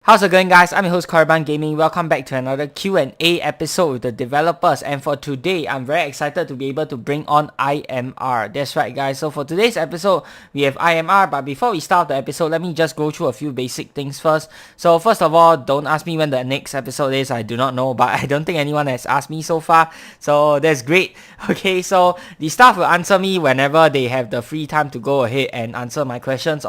How's it going, guys? I'm your host Korriban Gaming. Welcome back to another Q&A episode with the developers, and for today I'm very excited to be able to bring on IMR. That's right, guys. So for today's episode we have IMR, but before we start the episode, let me just go through a few basic things first. So first of all, don't ask me when the next episode is. I do not know, but I don't think anyone has asked me so far, so that's great. Okay, so the staff will answer me whenever they have the free time to go ahead and answer my questions.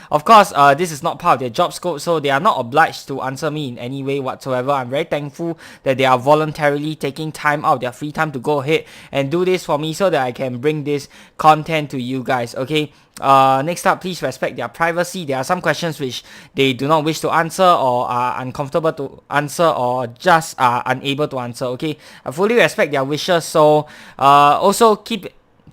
Of course, this is not part of their job scope, so they are not obliged to answer me in any way whatsoever. I'm very thankful that they are voluntarily taking time out of their free time to go ahead and do this for me so that I can bring this content to you guys. Okay, next up, please respect their privacy. There are some questions which they do not wish to answer, or are uncomfortable to answer, or just are unable to answer. Okay, I fully respect their wishes, so also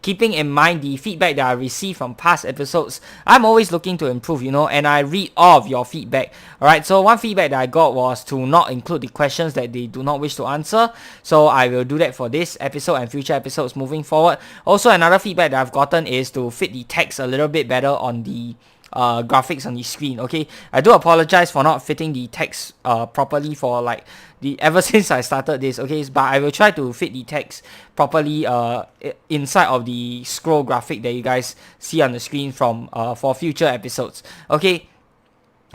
keeping in mind the feedback that I received from past episodes, I'm always looking to improve, and I read all of your feedback. Alright, so one feedback that I got was to not include the questions that they do not wish to answer, so I will do that for this episode and future episodes moving forward. Also, another feedback that I've gotten is to fit the text a little bit better on the graphics on the screen. Okay, I do apologize for not fitting the text properly for ever since I started this. Okay, but I will try to fit the text properly inside of the scroll graphic that you guys see on the screen from for future episodes. Okay.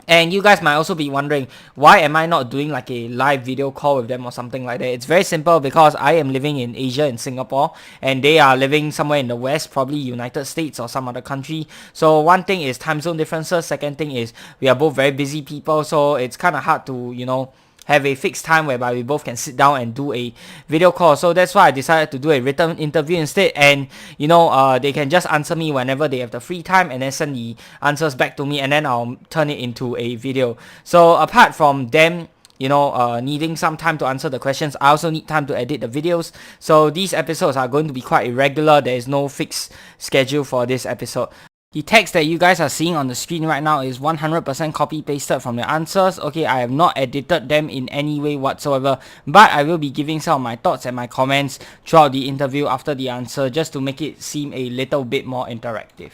And you guys might also be wondering, why am I not doing like a live video call with them or something like that? It's very simple, because I am living in Asia, in Singapore, and they are living somewhere in the West, probably United States or some other country. So one thing is time zone differences. Second thing is we are both very busy people, so it's kind of hard to, have a fixed time whereby we both can sit down and do a video call. So that's why I decided to do a written interview instead, and they can just answer me whenever they have the free time and then send the answers back to me, and then I'll turn it into a video. So apart from them needing some time to answer the questions, I also need time to edit the videos. So these episodes are going to be quite irregular. There is no fixed schedule for this episode. The text that you guys are seeing on the screen right now is 100% copy pasted from the answers. Okay, I have not edited them in any way whatsoever, but I will be giving some of my thoughts and my comments throughout the interview after the answer, just to make it seem a little bit more interactive.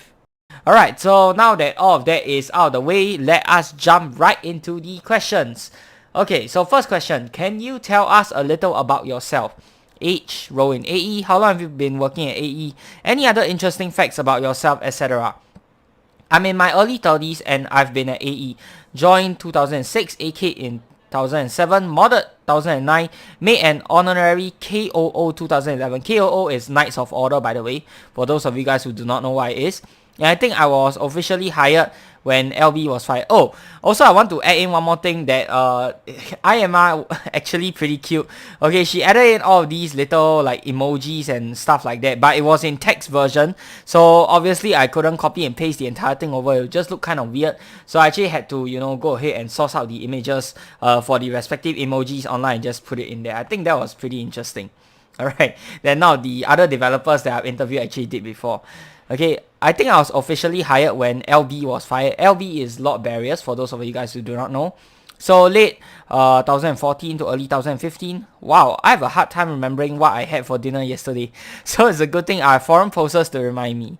Alright, so now that all of that is out of the way, let us jump right into the questions. Okay, so first question, can you tell us a little about yourself? Age, role in AE, how long have you been working at AE, any other interesting facts about yourself, etc. I'm in my early 30s and I've been at AE. Joined 2006, AK in 2007, modded 2009, made an honorary KOO 2011. KOO is Knights of Order, by the way, for those of you guys who do not know what it is. And I think I was officially hired when LB was fired. Oh, also I want to add in one more thing, that IMR actually pretty cute. Okay, she added in all of these little emojis and stuff like that, but it was in text version, so obviously I couldn't copy and paste the entire thing over. It would just look kind of weird, so I actually had to go ahead and source out the images for the respective emojis online and just put it in there. I think that was pretty interesting. Alright, then now the other developers that I've interviewed actually did before. Okay, I think I was officially hired when LB was fired. LB is Lord Barriers, for those of you guys who do not know. So late 2014 to early 2015. Wow, I have a hard time remembering what I had for dinner yesterday. So it's a good thing I have forum posters to remind me.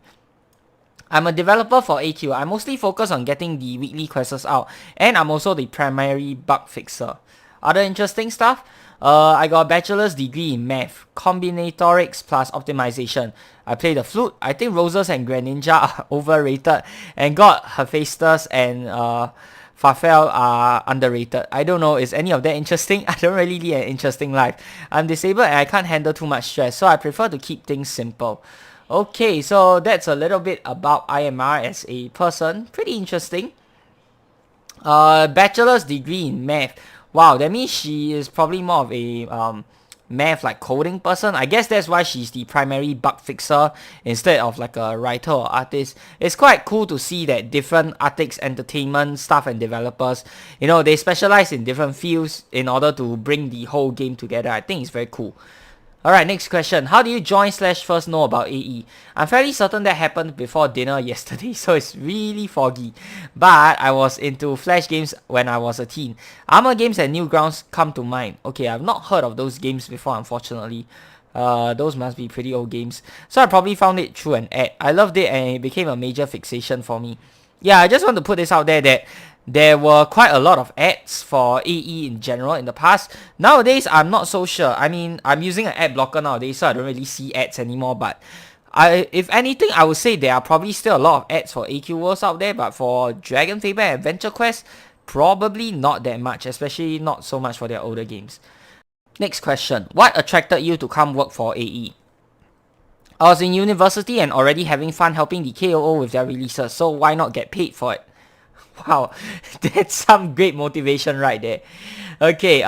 I'm a developer for AQ. I mostly focus on getting the weekly quests out, and I'm also the primary bug fixer. Other interesting stuff? I got a bachelor's degree in math, combinatorics plus optimization. I play the flute. I think Roses and Greninja are overrated, and God, Hephaestus and Farfel are underrated. I don't know, is any of that interesting? I don't really lead an interesting life. I'm disabled and I can't handle too much stress, so I prefer to keep things simple. Okay, so that's a little bit about IMR as a person. Pretty interesting. Bachelor's degree in math. Wow, that means she is probably more of a math coding person. I guess that's why she's the primary bug fixer instead of a writer or artist. It's quite cool to see that different artists, entertainment staff and developers, they specialize in different fields in order to bring the whole game together. I think it's very cool. Alright, next question. How do you join / first know about AE? I'm fairly certain that happened before dinner yesterday, so it's really foggy. But I was into Flash games when I was a teen. Armor games and Newgrounds come to mind. Okay, I've not heard of those games before, unfortunately. Those must be pretty old games. So I probably found it through an ad. I loved it and it became a major fixation for me. Yeah, I just want to put this out there that there were quite a lot of ads for AE in general in the past. Nowadays, I'm not so sure. I mean, I'm using an ad blocker nowadays, so I don't really see ads anymore. But if anything, I would say there are probably still a lot of ads for AQ Worlds out there. But for Dragon Faber and Adventure Quest, probably not that much, especially not so much for their older games. Next question. What attracted you to come work for AE? I was in university and already having fun helping the KOO with their releases, so why not get paid for it? Wow, that's some great motivation right there. Okay,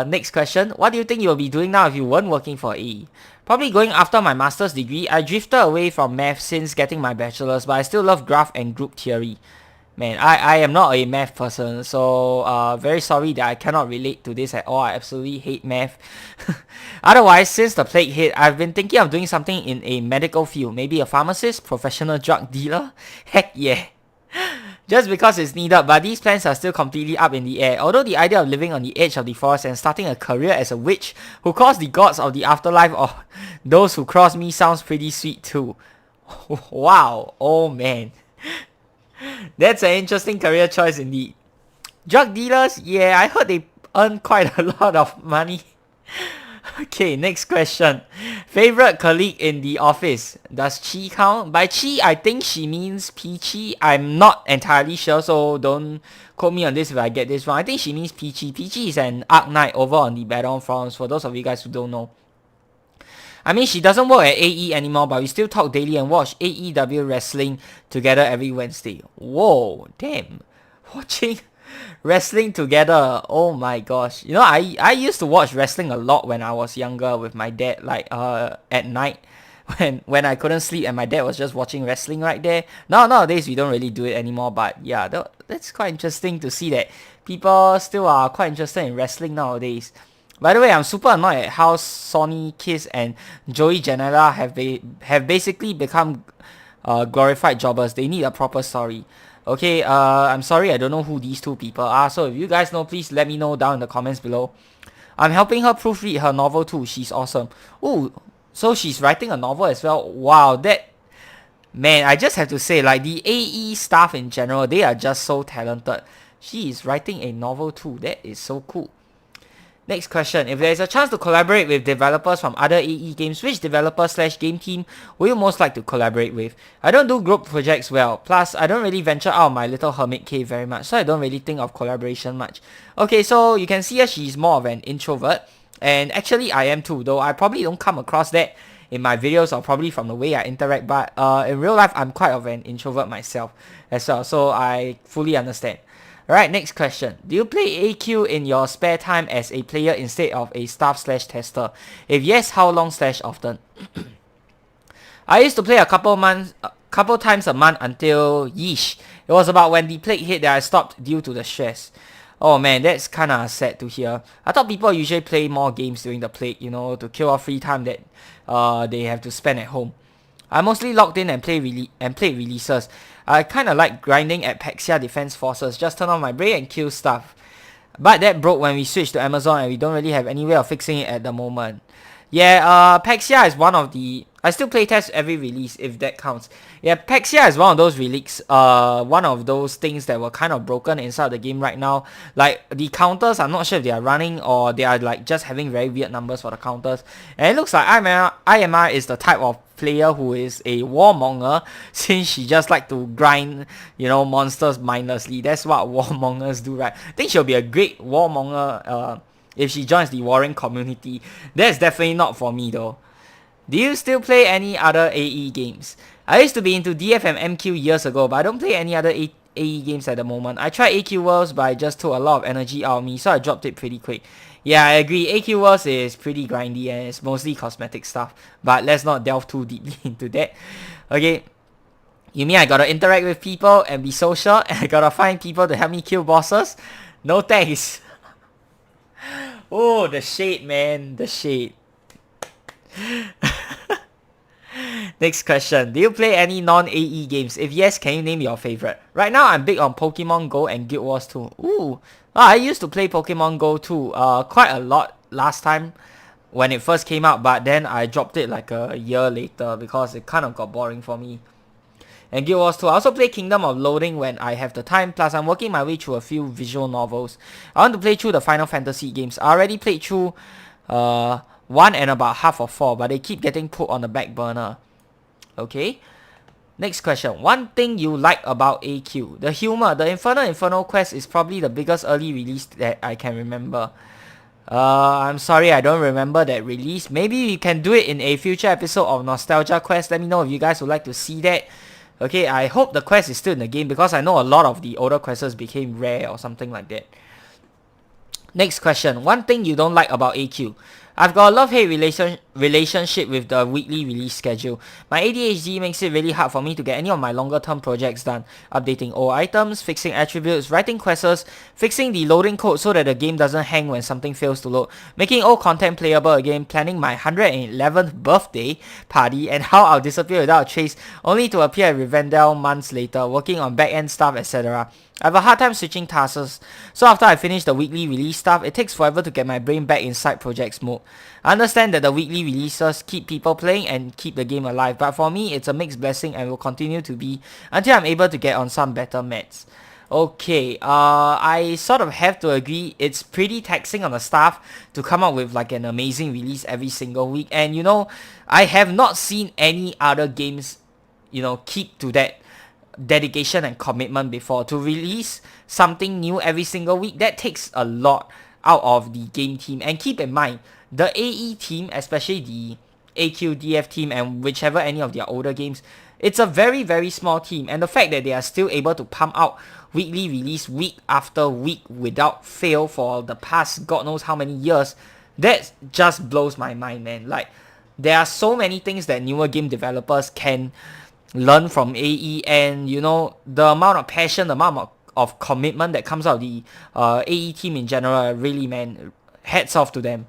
next question. What do you think you'll be doing now if you weren't working for AE? Probably going after my master's degree. I drifted away from math since getting my bachelor's, but I still love graph and group theory. Man, I am not a math person, so very sorry that I cannot relate to this at all. I absolutely hate math. Otherwise, since the plague hit, I've been thinking of doing something in a medical field. Maybe a pharmacist, professional drug dealer? Heck yeah. Just because it's needed, but these plans are still completely up in the air. Although the idea of living on the edge of the forest and starting a career as a witch who calls the gods of the afterlife or those who cross me sounds pretty sweet too. Wow, oh man. That's an interesting career choice indeed. Drug dealers, yeah, I heard they earn quite a lot of money. Okay, next question. Favorite colleague in the office? Does Chi count? By Chi, I think she means Peachy. I'm not entirely sure, so don't quote me on this if I get this wrong. I think she means Peachy. Peachy is an Arc Knight over on the Battle forums, for those of you guys who don't know. I mean, she doesn't work at AE anymore, but we still talk daily and watch AEW wrestling together every Wednesday. Whoa, damn. Watching wrestling together, oh my gosh. You know, I used to watch wrestling a lot when I was younger with my dad, like at night when I couldn't sleep and my dad was just watching wrestling right there. Nowadays we don't really do it anymore, but yeah, that's quite interesting to see that people still are quite interested in wrestling nowadays. By the way, I'm super annoyed at how Sonny Kiss and Joey Janela have basically become glorified jobbers. They need a proper story. Okay, I'm sorry I don't know who these two people are, so if you guys know, please let me know down in the comments below. I'm helping her proofread her novel too. She's awesome. Ooh, so she's writing a novel as well. Wow, that... Man, I just have to say, like, the AE staff in general, they are just so talented. She is writing a novel too. That is so cool. Next question. If there is a chance to collaborate with developers from other AE games, which developer/game team will you most like to collaborate with? I don't do group projects well. Plus, I don't really venture out of my little hermit cave very much, so I don't really think of collaboration much. Okay, so you can see her, she's more of an introvert. And actually, I am too, though I probably don't come across that in my videos or probably from the way I interact. But in real life, I'm quite of an introvert myself as well, so I fully understand. Alright, next question. Do you play AQ in your spare time as a player instead of a staff/tester? If yes, how long/often? I used to play a couple times a month until yeesh. It was about when the plague hit that I stopped due to the stress. Oh man, that's kinda sad to hear. I thought people usually play more games during the plague, you know, to kill off free time that they have to spend at home. I mostly logged in and played releases. I kinda like grinding at Paxia Defense Forces, just turn on my brain and kill stuff. But that broke when we switched to Amazon and we don't really have any way of fixing it at the moment. Yeah, Paxia is one of the... I still playtest every release, if that counts. Yeah, Paxia is one of those relics, one of those things that were kind of broken inside the game right now. Like, the counters, I'm not sure if they are running or they are like just having very weird numbers for the counters. And it looks like IMR is the type of player who is a warmonger, since she just like to grind, you know, monsters mindlessly. That's what warmongers do, right? I think she'll be a great warmonger if she joins the warring community. That's definitely not for me though. Do you still play any other AE games? I used to be into DF and MQ years ago, but I don't play any other AE games at the moment. I tried AQ Worlds, but it just took a lot of energy out of me, so I dropped it pretty quick. Yeah, I agree. AQ Worlds is pretty grindy and it's mostly cosmetic stuff, but let's not delve too deeply into that. Okay. You mean I gotta interact with people and be social and I gotta find people to help me kill bosses? No thanks. Oh, the shade, man. The shade. Next question. Do you play any non-AE games? If yes, can you name your favorite? Right now, I'm big on Pokemon Go and Guild Wars 2. Ooh. I used to play Pokemon Go too. Quite a lot last time when it first came out, but then I dropped it like a year later because it kind of got boring for me. and Guild Wars 2. I also play Kingdom of Loading when I have the time, plus I'm working my way through a few visual novels. I want to play through the Final Fantasy games. I already played through 1 and about half of 4, but they keep getting put on the back burner. Okay. Next question. One thing you like about AQ. The humor. The Inferno Quest is probably the biggest early release that I can remember. I'm sorry I don't remember that release. Maybe we can do it in a future episode of Nostalgia Quest. Let me know if you guys would like to see that. Okay, I hope the quest is still in the game because I know a lot of the older quests became rare or something like that. Next question. One thing you don't like about AQ. I've got a love-hate relationship with the weekly release schedule. My ADHD makes it really hard for me to get any of my longer-term projects done. Updating old items, fixing attributes, writing quests, fixing the loading code so that the game doesn't hang when something fails to load, making old content playable again, planning my 111th birthday party, and how I'll disappear without a trace only to appear at Rivendell months later, working on back-end stuff, etc. I have a hard time switching tasks, so after I finish the weekly release stuff, it takes forever to get my brain back in side projects mode. I understand that the weekly releases keep people playing and keep the game alive, but for me it's a mixed blessing and will continue to be until I'm able to get on some better meds. Okay, I sort of have to agree, it's pretty taxing on the staff to come up with like an amazing release every single week, and you know, I have not seen any other games, you know, keep to that dedication and commitment before. To release something new every single week, that takes a lot out of the game team. And keep in mind, the AE team, especially the AQDF team and whichever any of their older games, it's a very, very small team, and the fact that they are still able to pump out weekly release week after week without fail for the past God knows how many years, that just blows my mind, man. Like, there are so many things that newer game developers can learn from AE, and you know, the amount of passion, the amount of commitment that comes out of the AE team in general, really, man, hats off to them.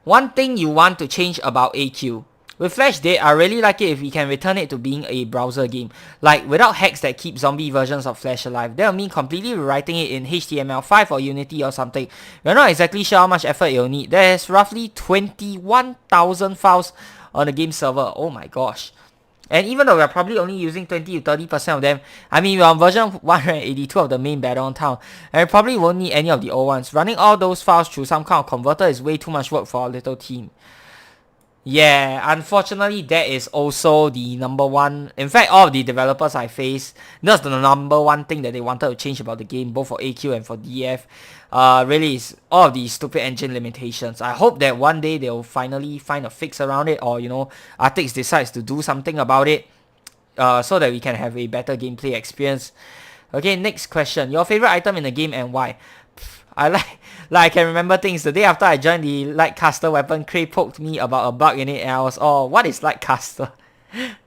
One thing you want to change about AQ. With Flash Dead, I really like it if we can return it to being a browser game. Like, without hacks that keep zombie versions of Flash alive. That will mean completely rewriting it in HTML5 or Unity or something. We're not exactly sure how much effort it will need. There's roughly 21,000 files on the game server. Oh my gosh. And even though we're probably only using 20 to 30% of them, I mean, we're on version 182 of the main Battleground, and we probably won't need any of the old ones. Running all those files through some kind of converter is way too much work for our little team. Yeah, unfortunately, that is also the number one. In fact, all of the developers I face, that's the number one thing that they wanted to change about the game, both for AQ and for DF. Really is all of these stupid engine limitations. I hope that one day they'll finally find a fix around it, or you know, Artix decides to do something about it, so that we can have a better gameplay experience. Okay, next question. Your favorite item in the game and why? I like I can remember things. The day after I joined the Lightcaster weapon, Cray poked me about a bug in it, and I was, oh, what is Lightcaster?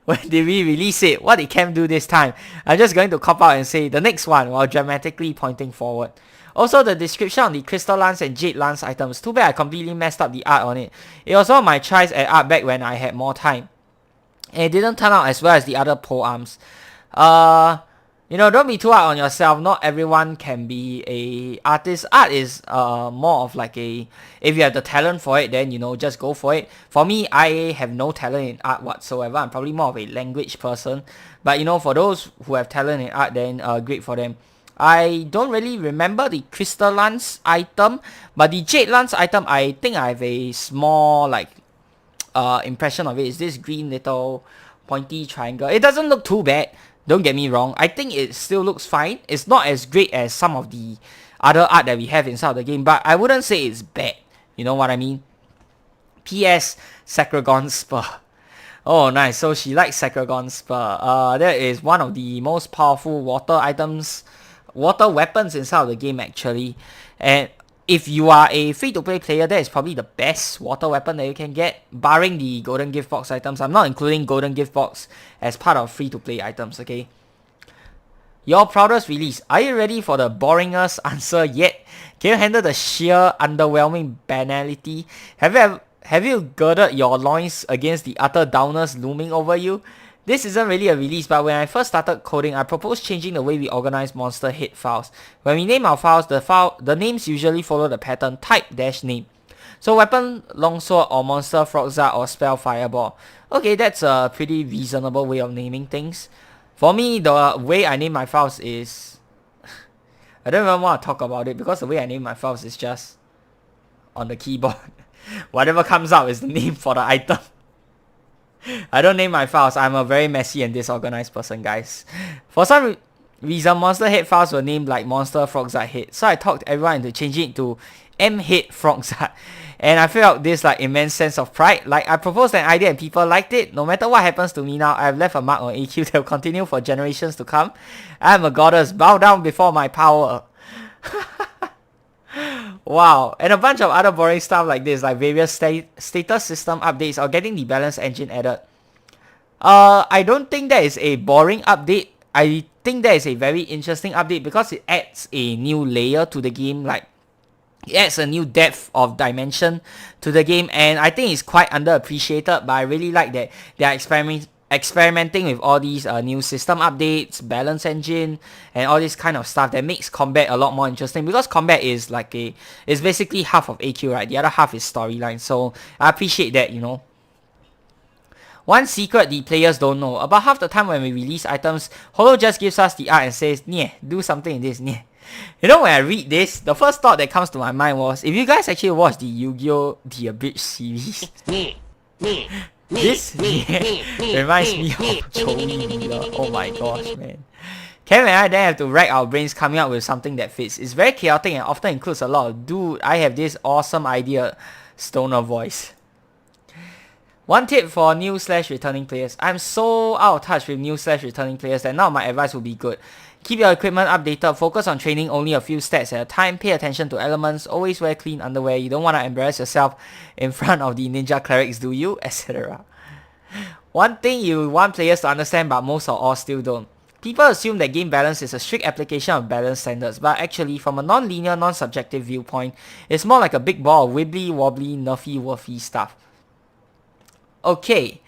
When did we release it? What did Cam do this time? I'm just going to cop out and say the next one while dramatically pointing forward. Also, the description on the Crystal Lance and Jade Lance items. Too bad I completely messed up the art on it. It was one of my tries at art back when I had more time, and it didn't turn out as well as the other pole arms. You know, don't be too hard on yourself. Not everyone can be a artist. Art is more of like a, if you have the talent for it, then you know, just go for it. For me, I have no talent in art whatsoever. I'm probably more of a language person. But you know, for those who have talent in art, then great for them. I don't really remember the Crystal Lance item, but the Jade Lance item, I think I have a small like impression of it. It's this green little pointy triangle. It doesn't look too bad. Don't get me wrong, I think it still looks fine. It's not as great as some of the other art that we have inside the game, but I wouldn't say it's bad. You know what I mean? P.S. Sacragon Spur. Oh, nice. So she likes Sacragon Spur. That is one of the most powerful water items, water weapons inside of the game actually. And if you are a free-to-play player, that is probably the best water weapon that you can get, barring the Golden Gift Box items. I'm not including Golden Gift Box as part of free-to-play items, okay? Your proudest release. Are you ready for the boringest answer yet? Can you handle the sheer underwhelming banality? Have you girded your loins against the utter downers looming over you? This isn't really a release, but when I first started coding, I proposed changing the way we organize monster head files. When we name our files, the names usually follow the pattern type-name. So weapon, longsword, or monster, frogzart, or spell, fireball. Okay, that's a pretty reasonable way of naming things. For me, the way I name my files is... I don't even want to talk about it because the way I name my files is just on the keyboard. Whatever comes out is the name for the item. I don't name my files. I'm a very messy and disorganized person, guys. For some reason, monster head files were named like monster frogzart head. So I talked everyone into changing it to M head frogzart. And I felt this like immense sense of pride. Like I proposed an idea and people liked it. No matter what happens to me now, I've left a mark on AQ that will continue for generations to come. I'm a goddess. Bow down before my power. Wow, and a bunch of other boring stuff like this, like various status system updates or getting the balance engine added. I don't think that is a boring update. I think that is a very interesting update because it adds a new layer to the game. Like, it adds a new depth of dimension to the game, and I think it's quite underappreciated, but I really like that they are experimenting with all these new system updates, balance engine, and all this kind of stuff that makes combat a lot more interesting, because combat is like it's basically half of AQ, right? The other half is storyline, so I appreciate that, you know. One secret the players don't know: about half the time when we release items, Holo just gives us the art and says, "Nyeh, do something in this, nyeh." You know, when I read this, the first thought that comes to my mind was, if you guys actually watch the Yu-Gi-Oh! The Abridged series, this reminds me of Joey. Oh my gosh, man. Kevin and I then have to rack our brains coming up with something that fits. It's very chaotic and often includes a lot of "dude, I have this awesome idea" stoner voice. One tip for new/returning players. I'm so out of touch with new/returning players that none of my advice will be good. Keep your equipment updated, focus on training only a few stats at a time, pay attention to elements, always wear clean underwear, you don't want to embarrass yourself in front of the ninja clerics, do you? Etc. One thing you want players to understand, but most or all still don't. People assume that game balance is a strict application of balance standards, but actually, from a non-linear, non-subjective viewpoint, it's more like a big ball of wibbly-wobbly, nerfy-worthy stuff. Okay,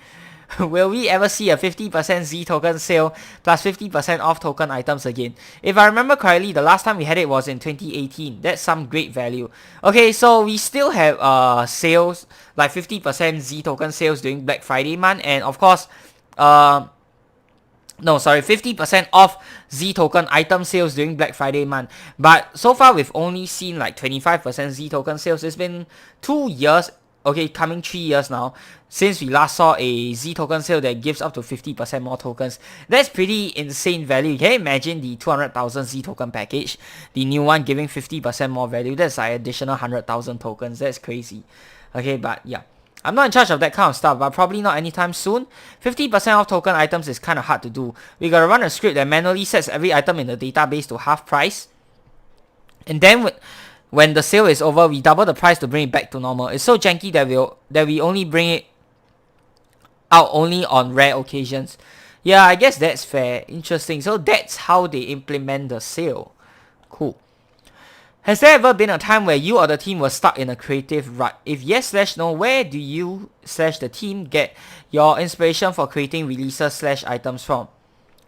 will we ever see a 50% Z token sale plus 50% off token items again? If I remember correctly, the last time we had it was in 2018. That's some great value. Okay, so we still have sales, like 50% Z token sales during Black Friday month, and of course, 50% off Z token item sales during Black Friday month. But so far we've only seen like 25% Z token sales. It's been 2 years, okay, coming 3 years now, since we last saw a Z token sale that gives up to 50% more tokens. That's pretty insane value. Can you imagine the 200,000 Z token package? The new one giving 50% more value. That's like additional 100,000 tokens. That's crazy. Okay, but yeah. I'm not in charge of that kind of stuff, but probably not anytime soon. 50% off token items is kind of hard to do. We gotta run a script that manually sets every item in the database to half price. And then when the sale is over, we double the price to bring it back to normal. It's so janky that we only bring it out only on rare occasions. Yeah, I guess that's fair. Interesting. So that's how they implement the sale. Cool. Has there ever been a time where you or the team was stuck in a creative rut? If yes/no, where do you/the team get your inspiration for creating releases/items from?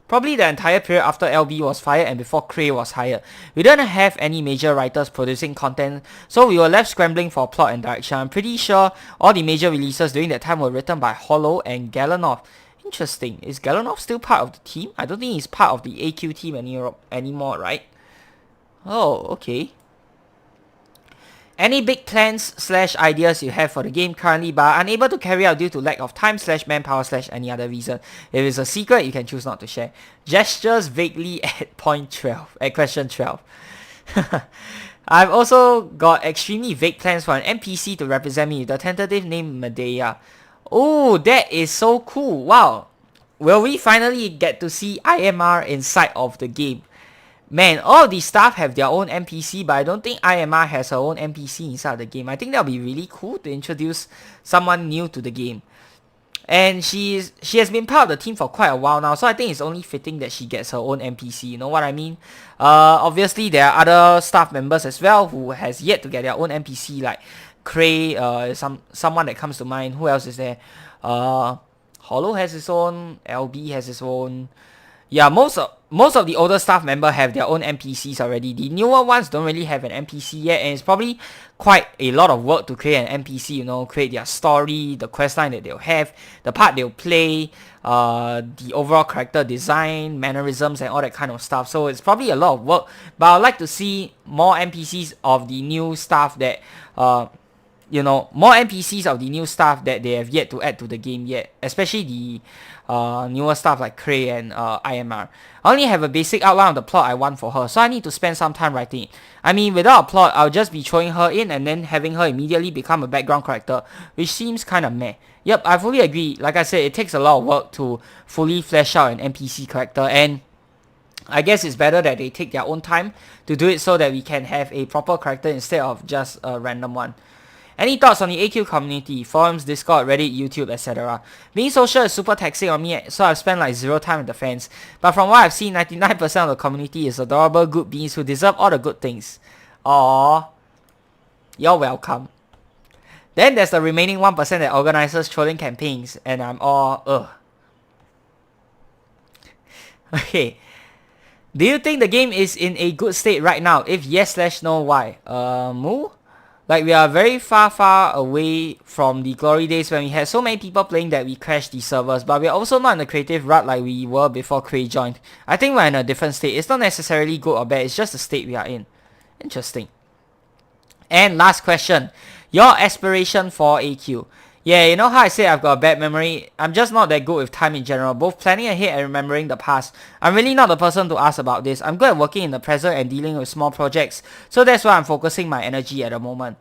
Probably the entire period after LB was fired and before Cray was hired. We didn't have any major writers producing content, so we were left scrambling for plot and direction. I'm pretty sure all the major releases during that time were written by Holo and Galanov. Interesting. Is Galanov still part of the team? I don't think he's part of the AQ team anymore, right? Oh, okay. Any big plans/ideas you have for the game currently but are unable to carry out due to lack of time/manpower/any other reason? If it's a secret, you can choose not to share. Gestures vaguely at question 12. I've also got extremely vague plans for an NPC to represent me with the tentative name Medea. Oh, that is so cool. Wow. Will we finally get to see IMR inside of the game? Man, all of these staff have their own NPC, but I don't think IMR has her own NPC inside the game. I think that'll be really cool to introduce someone new to the game. And she has been part of the team for quite a while now, so I think it's only fitting that she gets her own NPC, you know what I mean? Obviously, there are other staff members as well who has yet to get their own NPC, like Cray, someone that comes to mind. Who else is there? Holo has his own, LB has his own. Yeah, most of the older staff member have their own NPCs already. The newer ones don't really have an NPC yet, and it's probably quite a lot of work to create an NPC, you know, create their story, the quest line that they'll have, the part they'll play, the overall character design, mannerisms, and all that kind of stuff. So it's probably a lot of work, but I'd like to see more NPCs of the new staff that you know, more NPCs of the new stuff that they have yet to add to the game yet, especially the newer stuff like Cray and IMR. I only have a basic outline of the plot I want for her, so I need to spend some time writing it. I mean, without a plot, I'll just be throwing her in and then having her immediately become a background character, which seems kind of meh. Yep, I fully agree. Like I said, it takes a lot of work to fully flesh out an NPC character, and I guess it's better that they take their own time to do it so that we can have a proper character instead of just a random one. Any thoughts on the AQ community, forums, Discord, Reddit, YouTube, etc. Being social is super taxing on me, so I've spent like zero time with the fans. But from what I've seen, 99% of the community is adorable, good beings who deserve all the good things. Aww. You're welcome. Then there's the remaining 1% that organizes trolling campaigns, and I'm all, ugh. Okay. Do you think the game is in a good state right now? If yes/no, why? Moo? Like, we are very far away from the glory days when we had so many people playing that we crashed the servers, but we're also not in the creative rut like we were before Cray joined. I think we're in a different state. It's not necessarily good or bad, it's just the state we are in. Interesting. And last question, your aspiration for AQ. Yeah, you know how I say I've got a bad memory? I'm just not that good with time in general, both planning ahead and remembering the past. I'm really not the person to ask about this. I'm good at working in the present and dealing with small projects, so that's why I'm focusing my energy at the moment.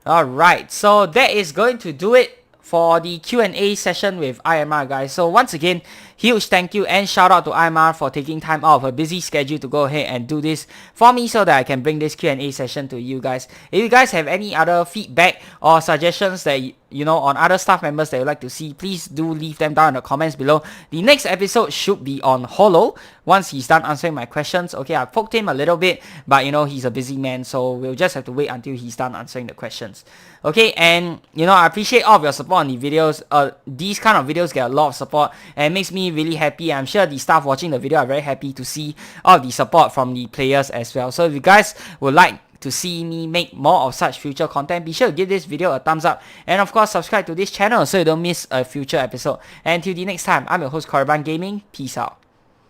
Alright, so that is going to do it for the Q&A session with IMR, guys. So once again, huge thank you and shout out to IMR for taking time out of a busy schedule to go ahead and do this for me so that I can bring this Q&A session to you guys. If you guys have any other feedback or suggestions that you know, on other staff members that you'd like to see, please do leave them down in the comments below. The next episode should be on Holo once he's done answering my questions. Okay, I poked him a little bit, but you know, he's a busy man, so we'll just have to wait until he's done answering the questions. Okay, and you know, I appreciate all of your support on the videos. These kind of videos get a lot of support and it makes me really happy. I'm sure the staff watching the video are very happy to see all of the support from the players as well. So if you guys would like to see me make more of such future content, be sure to give this video a thumbs up and of course subscribe to this channel so you don't miss a future episode. And until the next time, I'm your host Korriban Gaming. Peace out.